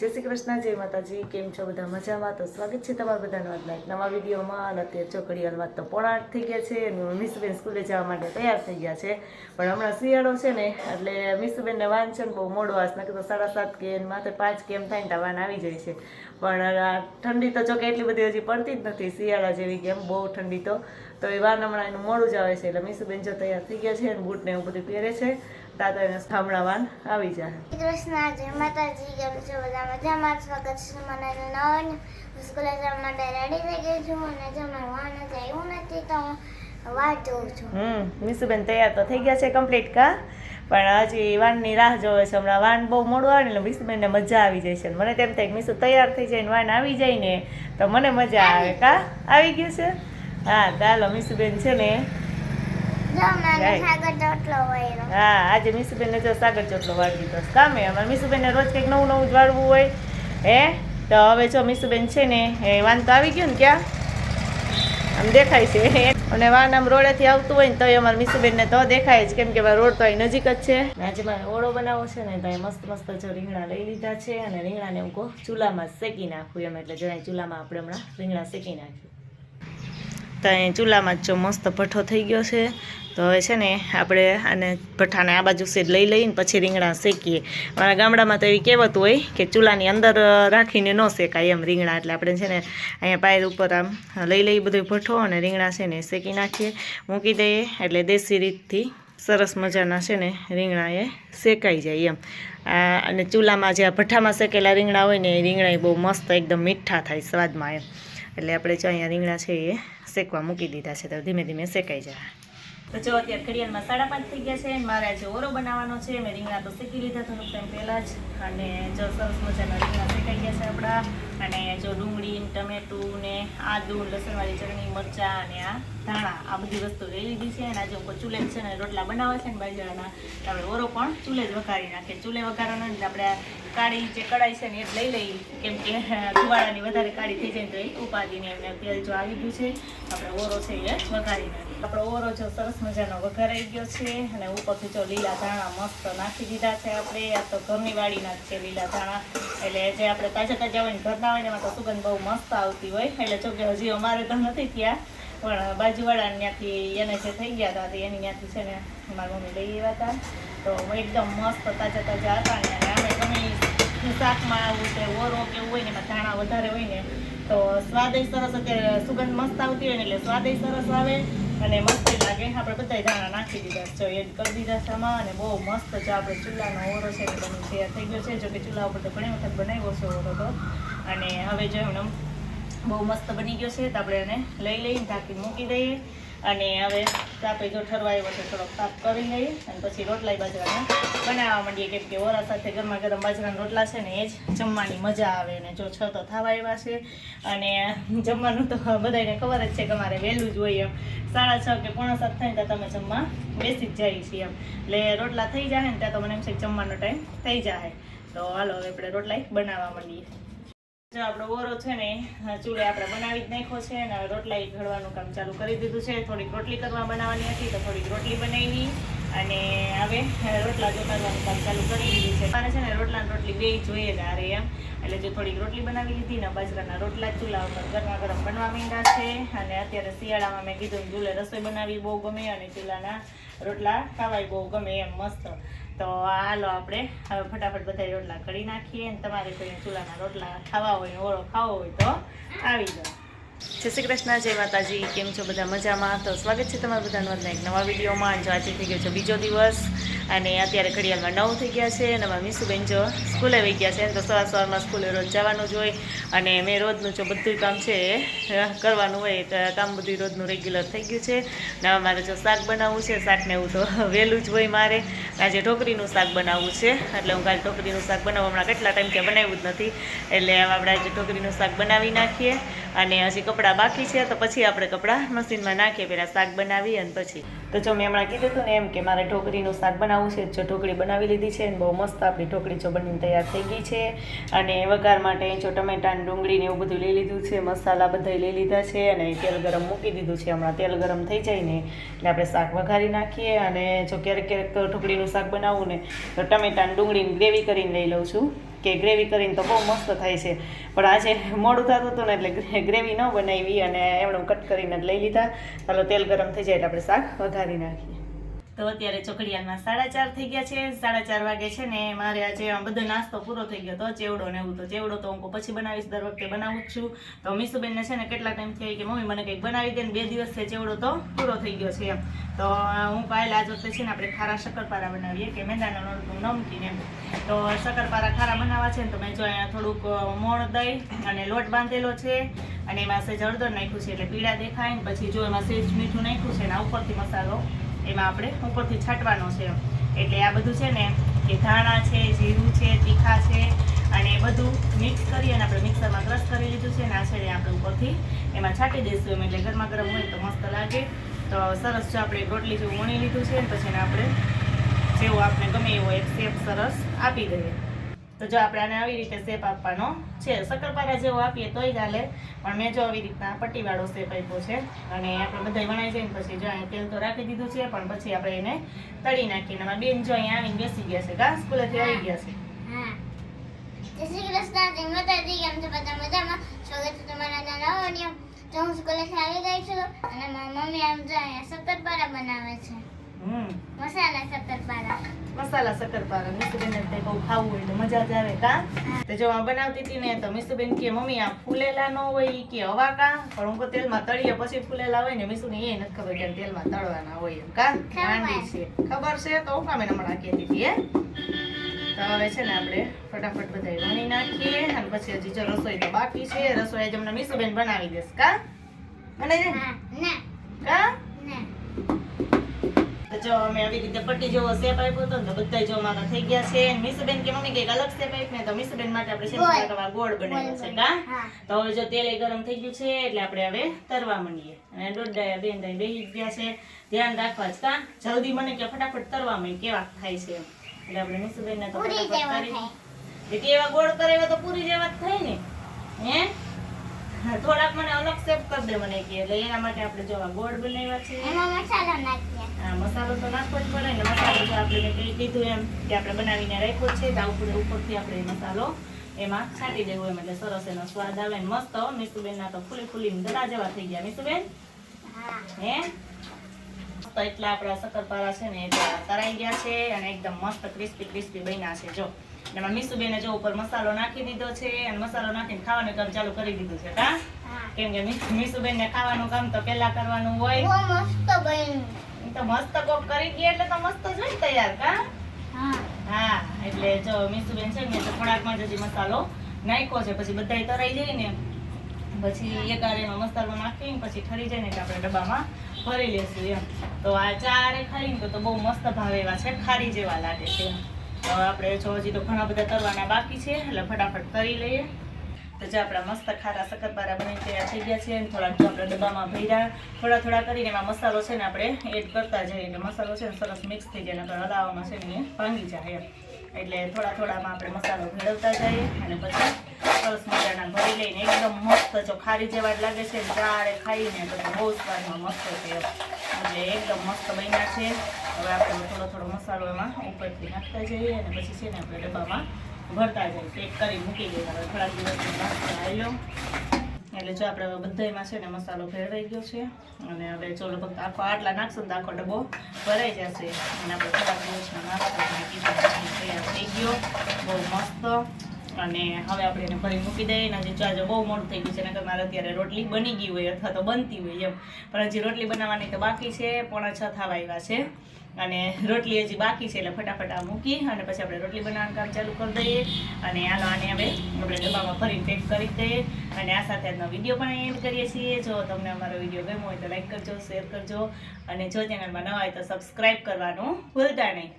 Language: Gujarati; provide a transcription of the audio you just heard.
જય શ્રી કૃષ્ણ, જય માતાજી. કેમ છો બધા? મજામાં? તો સ્વાગત છે તમારા બધાનો આજના એક નવા વિડીયોમાં. અને અત્યારે ચોકડીયાલમાં તો 8:30 થઈ ગયા છે અને મિસુબેન સ્કૂલે જવા માટે તૈયાર થઈ ગયા છે. પણ હમણાં શિયાળો છે ને એટલે મિસુબેનને વાન છે ને બહુ મોડો આસ નાખે તો 7:30 કે માથે 5 કે એમ થાય ને તો વાન આવી જાય છે. પણ ઠંડી તો જોકે એટલી બધી હજી પડતી જ નથી શિયાળા જેવી કેમ બહુ ઠંડી તો એ વાન હમણાં એનું મોડું જ આવે છે. એટલે મિસુબેન જો તૈયાર થઈ ગયા છે અને બૂટ ને એવું બધું પહેરે છે. દાદા એને હમણાં વાન આવી જાય. કૃષ્ણ, જય માતાજી. કેમ છો બધા? મજામાં? સ્વાગત છે મને નવા સ્કૂલે જવા માટે રેડી થઈ ગઈ છું અને જો મારું વાન હજી આવ્યું નથી તો હું વાટ જોઉં છું. મિસુબેન તૈયાર તો થઈ ગયા છે કમ્પ્લીટ કા, પણ હજી વાનની રાહ જોવે છે. હમણાં વાન બહુ મોડું આવે ને એટલે મિસુબેનને મજા આવી જાય છે. મને તેમ થાય કે મિસુ તૈયાર થઈ જાય ને વાન આવી જાય ને તો મને મજા આવે. કા આવી ગયું છે? હા ચાલો મિસુબેન છે ને હા આજે મિસુબેન ને જો સાગર ચોટલો વાળી દીધો કામે. અમારે મિસુબેન ને રોજ કંઈક નવું નવું જ વાળવું હોય હે. તો હવે જો મિસુબેન છે ને એ વાન તો આવી ગયું ને ક્યાં આમ દેખાય છે. અને વાન આમ રોડેથી આવતું હોય ને તો અમારે મિસુબેન ને તો દેખાય જ, કેમ કે રોડ તો અહીં નજીક જ છે. આજે મારે ઓળો બનાવો છે ને તો મસ્ત મસ્ત જો રીંગણા લઈ લીધા છે અને રીંગણાને હું કહું ચૂલામાં શેકી નાખું એમ. એટલે જો અહીં ચૂલામાં આપણે હમણાં રીંગણા શેકી નાખ્યું તો અહીં ચૂલામાં જ જો મસ્ત ભઠ્ઠો થઈ ગયો છે. તો હવે છે ને આપણે આને ભઠ્ઠાને આ બાજુ સેજ લઈ લઈને પછી રીંગણા શેકીએ. અમારા ગામડામાં તો એવી કહેવત હોય કે ચૂલાની અંદર રાખીને ન શેકાય એમ રીંગણા. એટલે આપણે છે ને અહીંયા પાયર ઉપર આમ લઈ લઈએ બધો ભઠ્ઠો અને રીંગણા છે ને શેકી નાખીએ, મૂકી દઈએ. એટલે દેશી રીતથી સરસ મજાના છે ને રીંગણા એ શેકાઈ જાય એમ. અને ચૂલામાં જે આ ભઠ્ઠામાં શેકેલા રીંગણા હોય ને એ રીંગણા બહુ મસ્ત એકદમ મીઠા થાય સ્વાદમાં એમ. એટલે આપણે જો અહીંયા રીંગણા છે એ શેકવા મૂકી દીધા છે તો ધીમે ધીમે શેકાઈ જાય. તો જો અત્યારે ઘડિયાળમાં 5:30 થઈ ગયા છે. મારે આજે ઓરો બનાવવાનો છે. મેં રીંગણા તો શેકી લીધા થોડોક ટાઈમ પહેલાં જ. અને જો સરસ મજાના રીંગણા શેકાઈ ગયા છે આપણા. અને જો ડુંગળી, ટમેટું ને આદુ, લસણવાળી ચટણી, મરચાં અને આ ધાણા આ બધી વસ્તુ લઈ લીધી છે. અને આજે ઉપર ચૂલે છે ને રોટલા બનાવે છે ને બાજરાના. આપણે ઓરો પણ ચૂલે જ વઘારી નાખીએ. ચૂલે વઘારવાનો એટલે આપણે કાળી જે કડાઈ છે ને એ લઈ લઈ, કેમ કે ધુવાળાની વધારે કાળી થઈ જાય તો એ ઉપાડીને એમને તેલ જો આવી ગયું છે આપણે ઓરો છે એ વઘારી નાખીએ. આપણો ઓરો જો સરસ મજાનો વઘારાઈ ગયો છે અને ઉપરથી જો લીલા ધાણા મસ્ત નાખી દીધા છે આપણે. આ તો ઘરની વાડીના જ છે લીલા ધાણા. એટલે જે આપણે તાજા તાજા હોય ને ઘરના હોય ને એમાં તો સુગંધ બહુ મસ્ત આવતી હોય. એટલે જોકે હજી અમારે તો નથી થયા પણ બાજુવાળા ત્યાંથી એને જે થઈ ગયા હતા એની ત્યાંથી છે ને મારી મમ્મી લઈ આવ્યા હતા. તો એકદમ મસ્ત તાજા તાજા હતા ને. અને અમે ગમે શાકમાં આવું છે ઓરો કેવું હોય ને એમાં ધાણા વધારે હોય ને તો સ્વાદય સરસ, અત્યારે સુગંધ મસ્ત આવતી હોય ને એટલે સ્વાદય સરસ આવે અને મસ્ત લાગે. આપણે બધા ધાણા નાખી દીધા જો એડ કરી દીધા છે આમાં. અને બહુ મસ્ત જો આપણે ચૂલાનો ઓરો છે ને બની તૈયાર થઈ ગયો છે. જો કે ચૂલા ઉપર તો ઘણી વખત બનાવ્યો છે ઓરો તો. અને હવે જો એમને બહુ મસ્ત બની ગયો છે તો આપણે એને લઈ લઈને ઢાંકીને મૂકી દઈએ. અને હવે આપણે જો ઠરવાયો છે થોડોક સાફ કરી લઈએ અને પછી રોટલા બાજરાના બનાવવા માંડીએ. કેમ કે ઓરા સાથે ગરમા ગરમ બાજરાના રોટલા છે ને એ જ જમવાની મજા આવે. અને જો 6 તો થવા આવ્યા છે અને જમવાનું તો બધાને ખબર જ છે કે અમારે વહેલું જ હોય એમ. 6:30 કે 6:45 થાય ને ત્યાં તમે જમવા બેસી જ જાય છીએ એમ. એટલે રોટલા થઈ જાય ને ત્યાં તો મને એમ છે કે જમવાનો ટાઈમ થઈ જાય. તો હાલો હવે આપણે રોટલા બનાવવા માંડીએ. જો આપણો ઓરો છે ને ચૂલે આપણે બનાવી જ નાખ્યો છે અને રોટલા ઘડવાનું કામ ચાલુ કરી દીધું છે. થોડીક રોટલી કરવા બનાવવાની હતી તો થોડીક રોટલી બનાવી અને હવે રોટલા જોતાવાનું કામ ચાલુ કરી દીધું છે. મારે છે ને રોટલા ને રોટલી બે જોઈએ જ આરે એમ. એટલે જો થોડીક રોટલી બનાવી લીધી ને બાજરાના રોટલા ચૂલા ઉપર ગરમા ગરમ બનવા માંડ્યા છે. અને અત્યારે શિયાળામાં મેં કીધું ચૂલે રસોઈ બનાવી બહુ ગમે અને ચૂલાના રોટલા ખાવાય બહુ ગમે એમ મસ્ત. તો હાલો આપણે હવે ફટાફટ બધા રોટલા કરી નાખીએ. અને તમારે કોઈ ચૂલાના રોટલા ખાવા હોય ઓળો ખાવો હોય તો આવી જાઓ. જય શ્રી કૃષ્ણ, જય માતાજી. કેમ છો બધા? મજામાં? તો સ્વાગત છે તમારા બધાનો એક નવા વિડીયોમાં. જો આજે થઈ ગયો છે બીજો દિવસ અને અત્યારે ઘડિયાળમાં 9 થઈ ગયા છે. અને અમારા મિસુબેન જો સ્કૂલે વહી ગયા છે. તો સવારમાં સ્કૂલે રોજ જવાનું જ હોય અને મેં રોજનું જો બધું કામ છે એ કરવાનું હોય તો કામ બધું રોજનું રેગ્યુલર થઈ ગયું છે. ને મારે જો શાક બનાવવું છે, શાકને એવું તો વહેલું જ હોય મારે. આજે ઢોકળીનું શાક બનાવવું છે એટલે હું કાલે ઢોકળીનું શાક બનાવું. હમણાં કેટલા ટાઈમથી બનાવ્યું જ નથી એટલે આપણે આજે ઢોકળીનું શાક બનાવી નાખીએ. અને હજી કપડાં બાકી છે તો પછી આપણે કપડાં મશીનમાં નાખીએ. પહેલાં શાક બનાવી અને પછી તો જો મેં હમણાં કીધું હતું ને એમ કે મારે ઢોકળીનું શાક બનાવવું છે. જો ઢોકળી બનાવી લીધી છે ને બહુ મસ્ત આપણી ઢોકળી જો બનીને તૈયાર થઈ ગઈ છે. અને વઘાર માટે જો ટમેટા ને ડુંગળી ને એવું બધું લઈ લીધું છે. મસાલા બધા લઈ લીધા છે અને તેલ ગરમ મૂકી દીધું છે. હમણાં તેલ ગરમ થઈ જાય ને એટલે આપણે શાક વઘારી નાખીએ. અને જો ક્યારેક ક્યારેક તો ઢોકળીનું શાક બનાવવું ને તો ટમેટા ને ડુંગળીની ગ્રેવી કરીને લઈ લઉં છું. કે ગ્રેવી કરીને તો બહુ મસ્ત થાય છે, પણ આજે મોડું થતું હતું ને એટલે ગ્રેવી ન બનાવી અને એમણે કટ કરીને જ લઈ લીધા. ચાલો તેલ ગરમ થઈ જાય એટલે આપણે શાક વઘારી નાખીએ. તો અત્યારે ચોકડીયામાં 4:30 થઈ ગયા છે. 4:30 વાગે છે ને મારે આજે બધો નાસ્તો પૂરો થઈ ગયો તો ચેવડો ને એવું. તો ચેવડો તો હું પછી બનાવીશ, દર વખતે બનાવું જ છું. તો મીસુબેનને છે ને કેટલા ટાઈમ થઈ કે મમ્મી મને કંઈક બનાવી દે ને 2 દિવસ છે ચેવડો તો પૂરો થઈ ગયો છે એમ. તો હું કાલે આજ વખતે છે ને આપણે ખારા શક્કરપારા બનાવીએ કે મેંદાના લોટનું નમકીન એમ. તો શક્કરપારા ખારા બનાવવા છે ને તો મેં જો અહીંયા થોડુંક મોણ દહીં અને લોટ બાંધેલો છે અને એમાં સેજ હળદર નાખ્યું છે એટલે પીળા દેખાય ને પછી જો એમાં સેજ મીઠું નાખ્યું છે ને આ ઉપરથી મસાલો એમાં આપણે ઉપરથી છાંટવાનો છે. એટલે આ બધું છે ને કે ધાણા છે, જીરું છે, તીખા છે અને બધું મિક્સ કરી અને આપણે મિક્સરમાં ક્રશ કરી લીધું છે ને આ છે આપણે ઉપરથી એમાં છાંટી દઈશું એમ. એટલે ગરમા ગરમ હોય તો મસ્ત લાગે. તો સરસ છે આપણે રોટલી જેવું વણી લીધું છે પછી એને આપણે જેવો આપણે ગમે એવો એક શેપ સરસ આપી દઈએ. તો જો આપણે આને આવી રીતે શેપ આપવાનો છે. શક્કરપારા જેવો આપીએ તોય ચાલે, પણ મેં જો આવી રીતના પટ્ટીવાળો શેપ આપ્યો છે. અને આપણે બધા વણાઈ જાય ને પછી જો અહીંયા તેલ તો રાખી દીધું છે, પણ પછી આપણે એને તળી નાખીને એમાં બેન જો અહીંયા આવીને બેસી ગયા છે. કા સ્કૂલેથી આવી ગયા છે. હા, જય શ્રી કૃષ્ણ, જય માતાજી. કેમ છો બધા? મજામાં? સ્વાગત છે તમારા નાના ઓનિયમ. તો હું સ્કૂલેથી આવી ગઈ છું અને મારી મમ્મી આમ જો અહીંયા શક્કરપારા બનાવે છે. મસાલા શક્કરપારા. મસાલા શક્કરપારા મીસુબેન ને બહુ ખાવું હોય તો મજા જ આવે. કા તો જો આ બનાવતી હતી ને તો મીસુબેન કે મમ્મી આ ફૂલેલા ન હોય કે હવા કા, પણ હું તો તેલમાં તળીએ પછી ફૂલેલા હોય ને મીસુને એ નથી ખબર કે તેલમાં તળવાના હોય એમ. કા માંડી છે ખબર છે તો હું કામે હમણાં કહેતી હતી હે. તો હવે છે ને આપણે ફટાફટ બધા વણી નાખીએ અને પછી હજી જો રસોઈ તો બાકી છે. રસોઈ આજે હમણાં મીસુબેન બનાવી દેશે. કા બનાવી દે કા જો અમે આવી રીતે પટ્ટી જેવો શેપ આપ્યો હતો ને તો બધા જો મારા થઈ ગયા છે. મીસુબેન કે મમ્મી કઈક અલગ શેપ આપ ને તો મીસુબેન માટે આપણે શેપ ગોળ બનાવ્યો છે. કા તો હવે જો તેલ ગરમ થઈ ગયું છે એટલે આપણે હવે તરવા માંડીએ. અને દોઢ બેન બેસી ગયા છે, ધ્યાન રાખવા જ. કા જલ્દી મને કે ફટાફટ તરવા માંડી કેવા થાય છે એટલે આપણે મીસુબેન ને તો ફટાફટ કરી કેવા ગોળ કરાવ્યા તો પૂરી જેવા જ થાય ને હે. થોડાક મને અલગ શેપ કરી દે મને કે, એટલે એના માટે આપણે જો ગોળ બનાવ્યા છે. એમાં મસાલો નાખીએ. હા, મસાલો તો નાખવો જ પડે ને. મસાલો જો આપણે મેં કહી દીધું એમ કે આપણે બનાવીને રાખ્યો છે તો ઉપરથી આપણે મસાલો એમાં છાંટી દેવો એમ એટલે સરસ એનો સ્વાદ આવે ને મસ્ત. મીસુબેન ના તો ફૂલી દડા જેવા થઈ ગયા. મીસુબેન હે તો એટલા આપણા શક્કરપારા છે ને એટલે તરાઈ ગયા છે અને એકદમ મસ્ત ક્રિસ્પી બન્યા છે. જો એમાં મીસુબેને જો ઉપર મસાલો નાખી દીધો છે અને મસાલો નાખીને ખાવાનું કામ ચાલુ કરી દીધું છે. કા કેમ કે મીસુબેન ને ખાવાનું કામ તો પેલા કરવાનું હોય. બહુ મસ્ત બન્યું. તો મસ્ત કોક કરી દે એટલે તો મસ્ત જ હોય તૈયાર. કા હા એટલે જો મીસુબેન છે ને તો થોડાકમાં જ હજી મસાલો નાખ્યો છે. પછી બધાય તરાઈ જાય ને પછી એક આરેમાં મસાલો નાખીને પછી ઠરી જાય ને એટલે આપણે ડબ્બામાં ભરી લેશું એમ. તો આ ચારે ખાઈને તો બહુ મસ્ત ભાવે એવા છે, ખારી જેવા લાગે છે. તો આપણે જો હજી તો ઘણા બધા તરવાના બાકી છે એટલે ફટાફટ તરી લઈએ. તો જે આપણા મસ્ત ખારા શક્કરપારા બની તૈયાર થઈ ગયા છે. થોડાક જો આપણે ડબ્બામાં ભર્યા થોડા કરીને એમાં મસાલો છે ને આપણે એડ કરતા જઈએ એટલે મસાલો છે ને સરસ મિક્સ થઈ જાય ને હલાવવામાં છે ને ભાંગી જાય એટલે થોડામાં આપણે મસાલો ભેળવતા જઈએ અને પછી સરસ મજાના ભરી લઈને એકદમ મસ્ત જો ખારી જેવા જ લાગે છે. ચારે ખાઈને પછી બહુ સ્વાદમાં મસ્ત છે એટલે એકદમ મસ્ત બન્યા છે. હવે આપણે થોડો મસાલો એમાં ઉપરથી નાખતા જઈએ અને પછી છે ને આપણે ડબ્બામાં ભરતા જાય પેક કરી મૂકી દઈએ. હવે થોડાક દિવસનો નાસ્તો આવ્યો એટલે જો આપણે બધામાં છે ને મસાલો ભેળવાઈ ગયો છે અને હવે જો લગભગ આખો આટલા નાખશું તો આખો ડબ્બો ભરાઈ જશે અને આપણે થોડાક દિવસનો નાસ્તો તૈયાર થઈ ગયો બહુ મસ્ત. અને હવે આપણે એને ભરી મૂકી દઈએ ને હજી ચાજો બહુ મોડું થઈ ગયું છે ને કે મારે અત્યારે રોટલી બની ગઈ હોય અથવા તો બનતી હોય એમ, પણ હજી રોટલી બનાવવાની તો બાકી છે. 5:45 થવા આવ્યા છે અને રોટલી હજી બાકી છે એટલે ફટાફટ આ મૂકી અને પછી આપણે રોટલી બનાવવાનું કામ ચાલુ કરી દઈએ. અને હાલો આને હવે આપણે ડબ્બામાં ભરીને પેક કરી દઈએ અને આ સાથે આજનો વિડીયો પણ એન્ડ કરીએ છીએ. જો તમને અમારો વિડીયો ગમ્યો હોય તો લાઈક કરજો, શેર કરજો અને જો ચેનલમાં નવા હોય તો સબસ્ક્રાઈબ કરવાનું ભૂલતા નહીં.